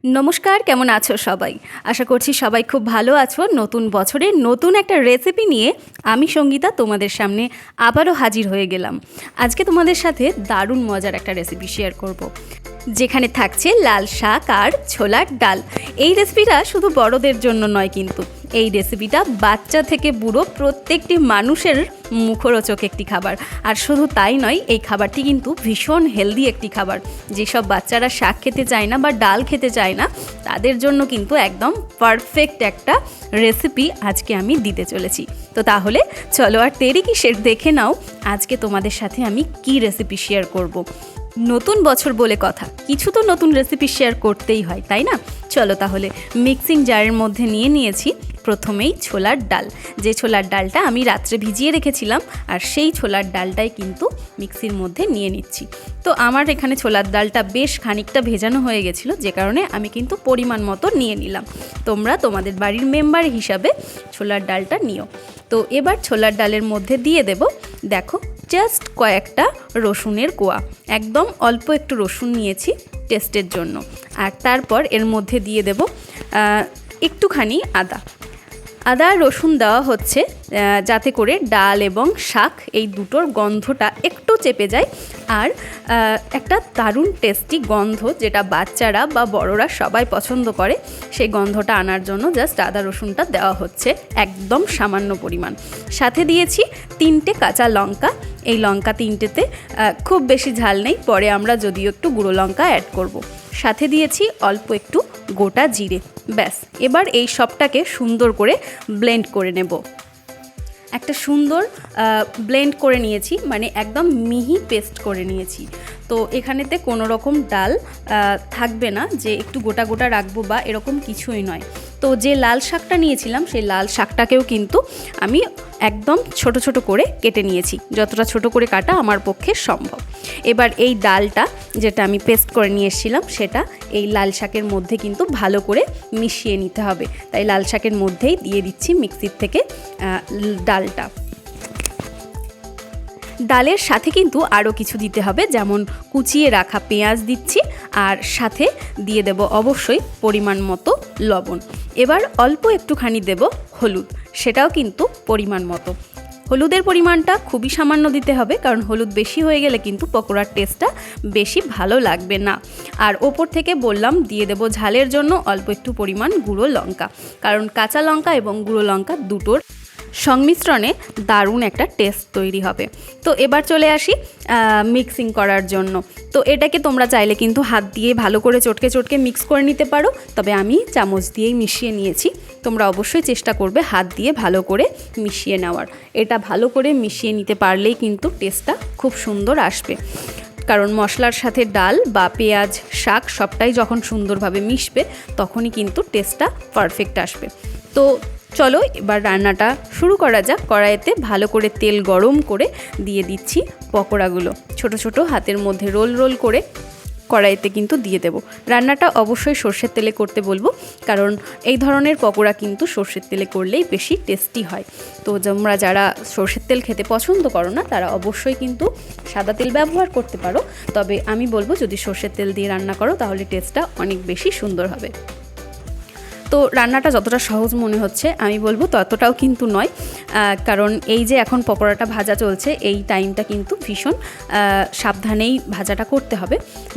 নমস্কার, কেমন আছো সবাই? আশা করছি সবাই খুব ভালো আছো। নতুন বছরে নতুন একটা রেসিপি নিয়ে আমি সঙ্গীতা তোমাদের সামনে আবারও হাজির হয়ে গেলাম। আজকে তোমাদের সাথে দারুণ মজার একটা রেসিপি শেয়ার করব, যেখানে থাকছে লাল শাক আর ছোলার ডাল। এই রেসিপিটা শুধু বড়দের জন্য নয়, কিন্তু এই রেসিপিটা বাচ্চা থেকে বুড়ো প্রত্যেকটি মানুষের মুখরোচক একটি খাবার। আর শুধু তাই নয়, এই খাবারটি কিন্তু ভীষণ হেলদি একটি খাবার। যেসব বাচ্চারা শাক খেতে চায় না বা ডাল খেতে চায় না, তাদের জন্য কিন্তু একদম পারফেক্ট একটা রেসিপি আজকে আমি দিতে চলেছি। তো তাহলে চলো আর দেরি কিসের, দেখে নাও আজকে তোমাদের সাথে আমি কি রেসিপি শেয়ার করব। নতুন বছর বলে কথা, কিছু তো নতুন রেসিপি শেয়ার করতেই হয়, তাই না? চলো তাহলে মিক্সিং জারের মধ্যে নিয়ে নিয়েছি প্রথমেই ছোলার ডাল। যে ছোলার ডালটা আমি রাত্রে ভিজিয়ে রেখেছিলাম, আর সেই ছোলার ডালটাই কিন্তু মিক্সির মধ্যে নিয়ে নিচ্ছি। তো আমার এখানে ছোলার ডালটা বেশ খানিকটা ভেজানো হয়ে গেছিলো, যে কারণে আমি কিন্তু পরিমাণ মতো নিয়ে নিলাম। তোমরা তোমাদের বাড়ির মেম্বার হিসাবে ছোলার ডালটা নিও। তো এবার ছোলার ডালের মধ্যে দিয়ে দেব, দেখো, জাস্ট কয়েকটা রসুনের কোয়া। একদম অল্প একটু রসুন নিয়েছি টেস্টের জন্য। আর তারপর এর মধ্যে দিয়ে দেব একটুখানি আদা। আদা আর রসুন দেওয়া হচ্ছে যাতে করে ডাল এবং শাক এই দুটোর গন্ধটা একটু চেপে যায়। আর একটা দারুণ টেস্টি গন্ধ, যেটা বাচ্চারা বা বড়রা সবাই পছন্দ করে, সেই গন্ধটা আনার জন্য জাস্ট আদা রসুনটা দেওয়া হচ্ছে একদম সামান্য পরিমাণ। সাথে দিয়েছি 3টে কাঁচা লঙ্কা। এই লঙ্কা 3টেতে খুব বেশি ঝাল নেই, পরে আমরা যদিও একটু গুঁড়ো লঙ্কা অ্যাড করব। সাথে দিয়েছি অল্প একটু গোটা জিরে। ব্যাস, এবার এই সবটাকে সুন্দর করে ব্লেন্ড করে নেব। একটা সুন্দর ব্লেন্ড করে নিয়েছি, মানে একদম মিহি পেস্ট করে নিয়েছি। তো এখানেতে কোনো রকম ডাল থাকবে না যে একটু গোটা গোটা রাখবো বা এরকম কিছুই নয়। তো যে লাল শাকটা নিয়েছিলাম, সেই লাল শাকটাকেও কিন্তু আমি একদম ছোট ছোট করে কেটে নিয়েছি, যতটা ছোট করে কাটা আমার পক্ষে সম্ভব। এবার এই ডালটা যেটা আমি পেস্ট করে নিয়ে এসেছিলাম, সেটা এই লাল শাকের মধ্যে কিন্তু ভালো করে মিশিয়ে নিতে হবে। তাই লাল শাকের মধ্যেই দিয়ে দিচ্ছি মিক্সির থেকে ডালটা। ডালের সাথে কিন্তু আরও কিছু দিতে হবে, যেমন কুচিয়ে রাখা পেঁয়াজ দিচ্ছি, আর সাথে দিয়ে দেব অবশ্যই পরিমাণ মতো লবণ। এবার অল্প একটুখানি দেব হলুদ, সেটাও কিন্তু পরিমাণ মতো। হলুদের পরিমাণটা খুবই সামান্য দিতে হবে, কারণ হলুদ বেশি হয়ে গেলে কিন্তু পকোড়ার টেস্টটা বেশি ভালো লাগবে না। আর ওপর থেকে বললাম দিয়ে দেব ঝালের জন্য অল্প একটু পরিমাণ গুঁড়ো লঙ্কা, কারণ কাঁচা লঙ্কা এবং গুঁড়ো লঙ্কা দুটোর সংমিশ্রণে দারুণ একটা টেস্ট তৈরি হবে। তো এবার চলে আসি মিক্সিং করার জন্য। তো এটাকে তোমরা চাইলে কিন্তু হাত দিয়ে ভালো করে চটকে চটকে মিক্স করে নিতে পারো, তবে আমি চামচ দিয়েই মিশিয়ে নিয়েছি। তোমরা অবশ্যই চেষ্টা করবে হাত দিয়ে ভালো করে মিশিয়ে নেওয়ার। এটা ভালো করে মিশিয়ে নিতে পারলেই কিন্তু টেস্টটা খুব সুন্দর আসবে, কারণ মশলার সাথে ডাল বা পেঁয়াজ শাক সবটাই যখন সুন্দরভাবে মিশবে, তখনই কিন্তু টেস্টটা পারফেক্ট আসবে। তো চলো এবার রান্নাটা শুরু করা যাক। কড়াইতে ভালো করে তেল গরম করে দিয়ে দিচ্ছি পকোড়াগুলো। ছোট ছোট হাতের মধ্যে রোল রোল করে কড়াইতে কিন্তু দিয়ে দেব। রান্নাটা অবশ্যই সর্ষের তেলে করতে বলবো, কারণ এই ধরনের পকোড়া কিন্তু সর্ষের তেলে করলেই বেশি টেস্টি হয়। তো তোমরা যারা সর্ষের তেল খেতে পছন্দ করো না, তারা অবশ্যই কিন্তু সাদা তেল ব্যবহার করতে পারো, তবে আমি বলবো যদি সর্ষের তেল দিয়ে রান্না করো তাহলে টেস্টটা অনেক বেশি সুন্দর হবে। তো রান্নাটা যতটা সহজ মনে হচ্ছে, আমি বলবো ততটাও কিন্তু নয়, কারণ এই যে এখন পকোড়াটা ভাজা চলছে, এই টাইমটা কিন্তু ভীষণ সাবধানেই ভাজাটা করতে হবে।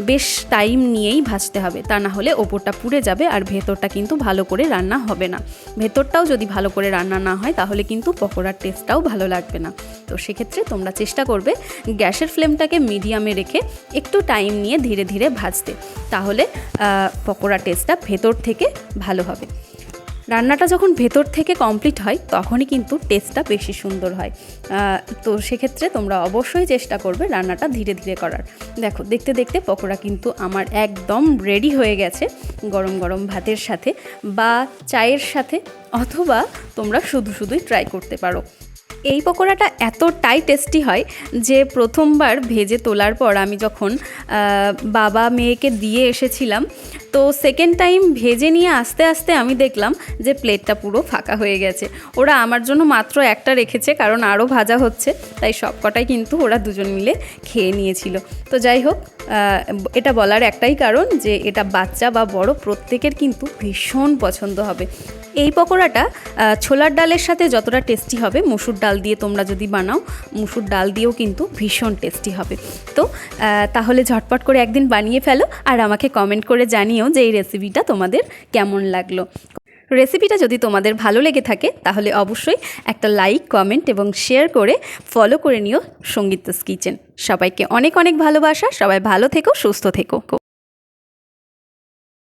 বেশ টাইম নিয়েই ভাজতে হবে, তা না হলে ওপরটা পুড়ে যাবে আর ভেতরটা কিন্তু ভালো করে রান্না হবে না। ভেতরটাও যদি ভালো করে রান্না না হয়, তাহলে কিন্তু পকোড়ার টেস্টটাও ভালো লাগবে না। তো সেক্ষেত্রে তোমরা চেষ্টা করবে গ্যাসের ফ্লেমটাকে মিডিয়ামে রেখে একটু টাইম নিয়ে ধীরে ধীরে ভাজতে, তাহলে পকোড়া টেস্টটা ভেতর থেকে ভালো হবে। রান্নাটা যখন ভেতর থেকে কমপ্লিট হয়, তখনই কিন্তু টেস্টটা বেশি সুন্দর হয়। তো সেক্ষেত্রে তোমরা অবশ্যই চেষ্টা করবে রান্নাটা ধীরে ধীরে করার। দেখো, দেখতে দেখতে পকোড়া কিন্তু আমার একদম রেডি হয়ে গেছে, গরম গরম ভাতের সাথে বা চায়ের সাথে, অথবা তোমরা শুধু শুধুই ট্রাই করতে পারো। এই পকোড়াটা এতটাই টেস্টি হয় যে প্রথমবার ভেজে তোলার পর আমি যখন বাবা মেয়েকে দিয়ে এসেছিলাম, তো সেকেন্ড টাইম ভেজে নিয়ে আস্তে আস্তে আমি দেখলাম যে প্লেটটা পুরো ফাঁকা হয়ে গেছে। ওরা আমার জন্য মাত্র একটা রেখেছে, কারণ আরও ভাজা হচ্ছে, তাই সব কটাই কিন্তু ওরা দুজন মিলে খেয়ে নিয়েছিল। তো যাই হোক, এটা বলার একটাই কারণ যে এটা বাচ্চা বা বড় প্রত্যেকের কিন্তু ভীষণ পছন্দ হবে। এই পকোড়াটা ছোলার ডালের সাথে যতটা টেস্টি হবে, মুসুর ডাল দিয়ে তোমরা যদি বানাও, মুসুর ডাল দিয়েও কিন্তু ভীষণ টেস্টি হবে। তো তাহলে ঝটপট করে একদিন বানিয়ে ফেলো আর আমাকে কমেন্ট করে জানিও যে এই রেসিপিটা তোমাদের কেমন লাগলো। রেসিপিটা যদি তোমাদের ভালো লেগে থাকে তাহলে অবশ্যই একটা লাইক, কমেন্ট এবং শেয়ার করে ফলো করে নিও সঙ্গীতাস কিচেন। সবাইকে অনেক অনেক ভালোবাসা। সবাই ভালো থেকো, সুস্থ থেকো।